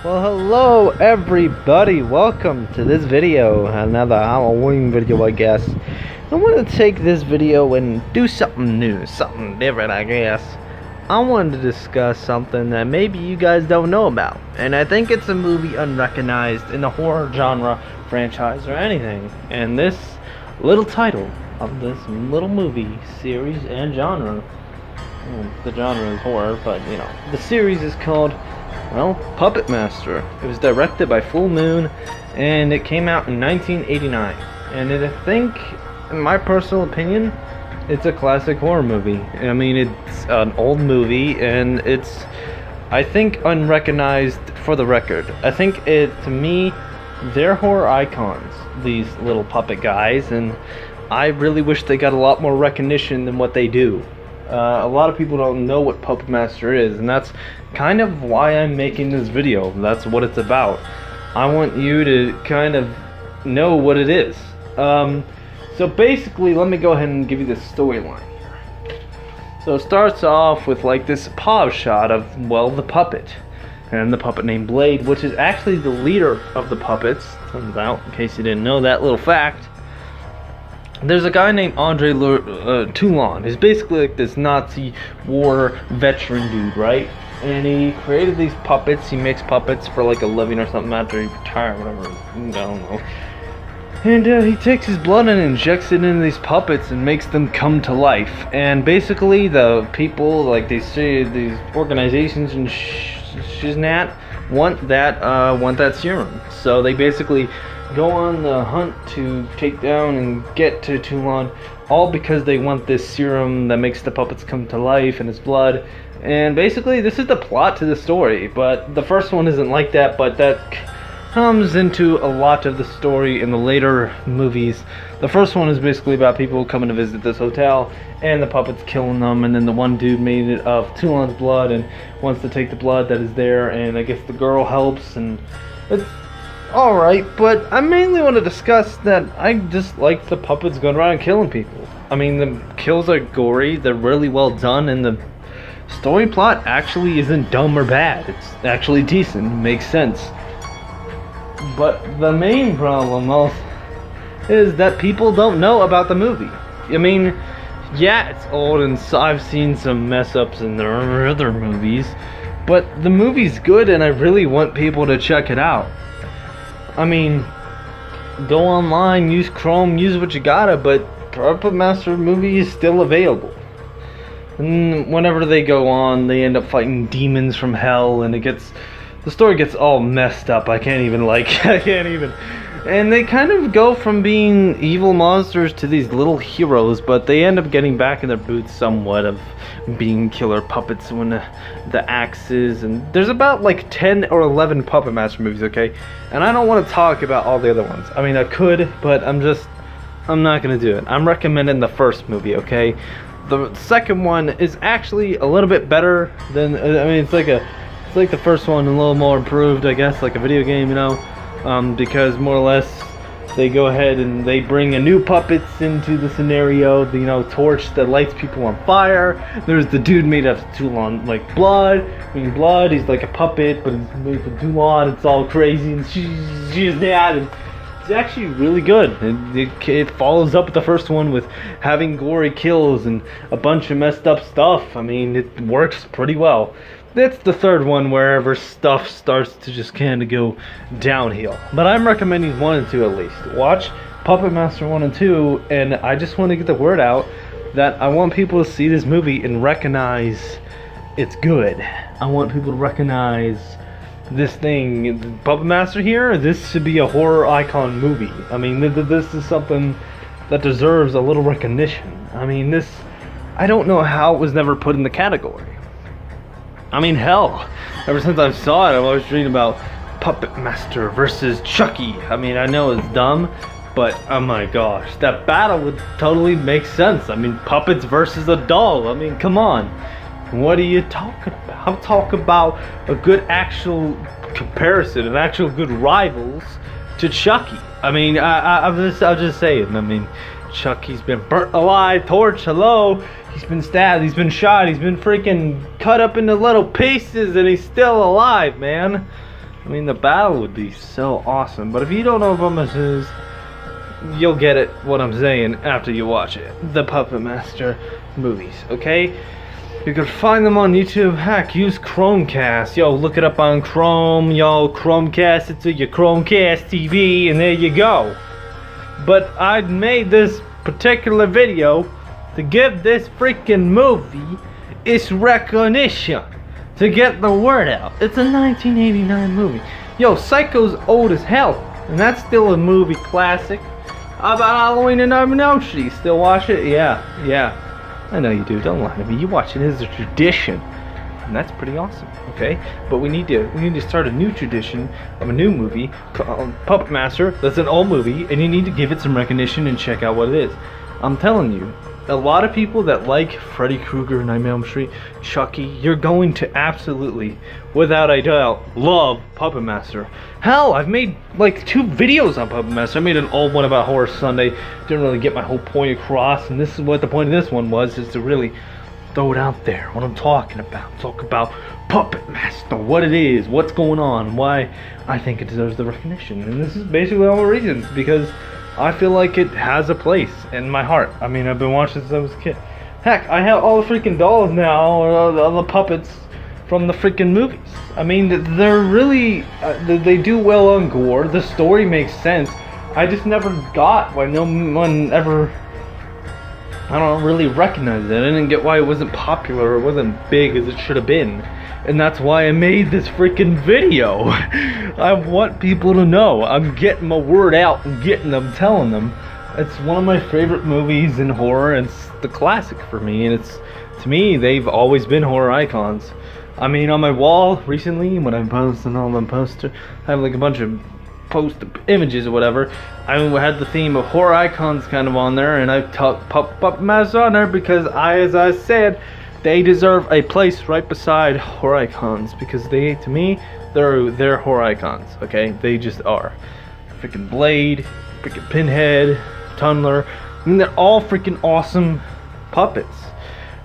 Well, hello everybody, welcome to this video, another Halloween video I guess. I want to take this video and do something new, something different I guess. I wanted to discuss something that maybe you guys don't know about, and I think it's a movie unrecognized in the horror genre, franchise, or anything. And this little title of this little movie, series, and genre, the genre is horror, but you know, the series is called, well, Puppet Master. It was directed by Full Moon, and it came out in 1989. And I think, in my personal opinion, it's a classic horror movie. I mean, it's an old movie, and it's, I think, unrecognized for the record. I think to me, they're horror icons, these little puppet guys, and I really wish they got a lot more recognition than what they do. A lot of people don't know what Puppet Master is, and that's kind of why I'm making this video. That's what it's about. I want you to kind of know what it is. So basically, let me go ahead and give you the storyline here. So it starts off with like this pause shot of, well, the puppet. And the puppet named Blade, which is actually the leader of the puppets. Turns out, in case you didn't know that little fact. There's a guy named Andre Toulon. He's basically like this Nazi war veteran dude, right? And he created these puppets. He makes puppets for like a living or something after he retired, whatever. I don't know. And he takes his blood and injects it into these puppets and makes them come to life. And basically, the people, like they say, these organizations and shiznat want that serum. So they basically go on the hunt to take down and get to Toulon, all because they want this serum that makes the puppets come to life in his blood. And basically, this is the plot to the story. But the first one isn't like that, but that comes into a lot of the story in the later movies. The first one is basically about people coming to visit this hotel and the puppets killing them, and then the one dude made it of Toulon's blood and wants to take the blood that is there, and I guess the girl helps, and it's alright. But I mainly want to discuss that I just like the puppets going around killing people. I mean, the kills are gory, they're really well done, and the story plot actually isn't dumb or bad. It's actually decent, makes sense. But the main problem is that people don't know about the movie. I mean, yeah, it's old and I've seen some mess ups in their other movies, but the movie's good and I really want people to check it out. I mean, go online, use Chrome, use what you gotta, but Puppet Master movie is still available. And whenever they go on, they end up fighting demons from hell, and the story gets all messed up. I can't even. And they kind of go from being evil monsters to these little heroes, but they end up getting back in their boots somewhat of being killer puppets when the axes, and there's about like 10 or 11 Puppet Master movies, okay? And I don't want to talk about all the other ones. I mean, I could, but I'm not gonna do it. I'm recommending the first movie, okay? The second one is actually a little bit better than, I mean, it's like the first one, a little more improved, I guess, like a video game, you know, because more or less they go ahead and they bring a new puppets into the scenario, you know, torch that lights people on fire. There's the dude made of Toulon, like blood. I mean, blood, he's like a puppet, but he's made of Toulon. It's all crazy, and she's that, and it's actually really good. It follows up the first one with having gory kills and a bunch of messed up stuff. I mean, it works pretty well. That's the third one, wherever stuff starts to just kind of go downhill. But I'm recommending 1 and 2 at least. Watch Puppet Master 1 and 2, and I just want to get the word out that I want people to see this movie and recognize it's good. I want people to recognize this thing, Puppet Master here, this should be a horror icon movie. I mean, this is something that deserves a little recognition. I mean, I don't know how it was never put in the category. I mean, hell, ever since I saw it, I've always dreamed about Puppet Master versus Chucky. I mean, I know it's dumb, but oh my gosh, that battle would totally make sense. I mean, puppets versus a doll. I mean, come on. What are you talking about? I'm talking about a good actual comparison, an actual good rivals to Chucky. I mean, I'll just say it. I mean, Chucky's been burnt alive, torch, hello. He's been stabbed, he's been shot, he's been freaking cut up into little pieces, and he's still alive, man. I mean, the battle would be so awesome. But if you don't know what Puppet Master is, you'll get it, what I'm saying, after you watch it. The Puppet Master movies, okay? You can find them on YouTube. Heck, use Chromecast. Yo, look it up on Chrome. Yo, Chromecast it to your Chromecast TV, and there you go. But I made this particular video to give this freaking movie its recognition, to get the word out. It's a 1989 movie. Yo, Psycho's old as hell, and that's still a movie classic. How about Halloween and Nightmare on Elm Street? Still watch it? Yeah. I know you do. Don't lie to me. You watch it as a tradition, and that's pretty awesome. Okay, but we need to start a new tradition of a new movie called Puppet Master. That's an old movie, and you need to give it some recognition and check out what it is. I'm telling you, a lot of people that like Freddy Krueger, Nightmare on Elm Street, Chucky, you're going to absolutely, without a doubt, love Puppet Master. Hell, I've made like 2 videos on Puppet Master. I made an old one about Horror Sunday. Didn't really get my whole point across, and this is what the point of this one was, is to really throw it out there, what I'm talking about. Talk about Puppet Master, what it is, what's going on, why I think it deserves the recognition. And this is basically all the reasons, because I feel like it has a place in my heart. I mean, I've been watching since I was a kid. Heck, I have all the freaking dolls now, or all the puppets from the freaking movies. I mean, they're really, they do well on gore. The story makes sense. I just never got why no one ever, I don't really recognize it. I didn't get why it wasn't popular, it wasn't big as it should have been. And that's why I made this freaking video. I want people to know. I'm getting my word out and getting them, telling them. It's one of my favorite movies in horror. It's the classic for me, and it's, to me, they've always been horror icons. I mean, on my wall recently, when I'm posting all them posters, I have like a bunch of post images or whatever. I had the theme of horror icons kind of on there, and I put Puppet Master on there because as I said, they deserve a place right beside horror icons, because they, to me, they're horror icons. Okay, they just are. Freaking Blade, freaking Pinhead, Tunneler. I mean, they're all freaking awesome puppets,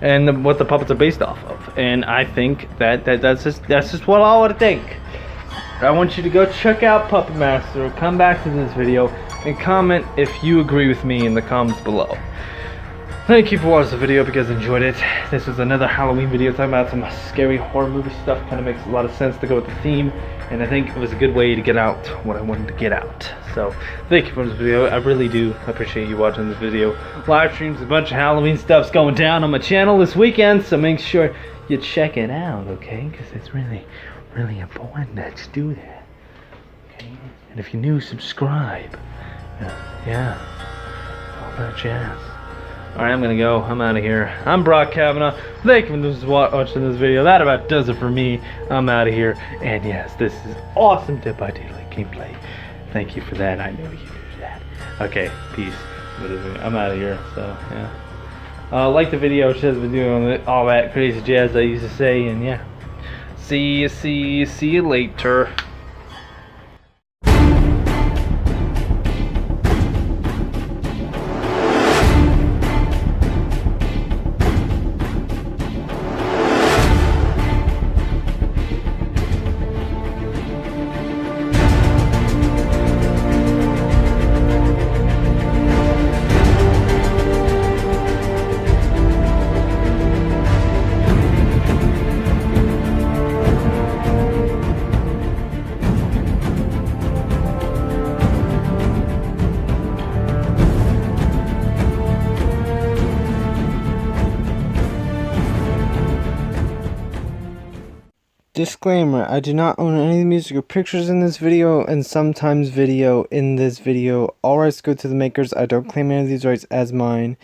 and what the puppets are based off of. And I think that's just what I would think. I want you to go check out Puppet Master. Come back to this video and comment if you agree with me in the comments below. Thank you for watching the video. If you guys enjoyed it. This was another Halloween video talking about some scary horror movie stuff. Kind of makes a lot of sense to go with the theme, and I think it was a good way to get out what I wanted to get out. So thank you for this video. I really do appreciate you watching this video. Live streams, a bunch of Halloween stuff's going down on my channel this weekend, so make sure you check it out, okay? Because it's really important that you do that. Okay? And if you're new, subscribe. Yeah. All that jazz. Alright, I'm gonna go. I'm out of here. I'm Brock Kavanaugh. Thank you for watching this video. That about does it for me. I'm out of here. And yes, this is awesome Dead by Daylight gameplay. Thank you for that. I know you do that. Okay, peace. I'm out of here. So, yeah. Like the video, share the video, all that crazy jazz I used to say. And yeah. See you later. Disclaimer, I do not own any music or pictures in this video, and sometimes video in this video. All rights go to the makers. I don't claim any of these rights as mine.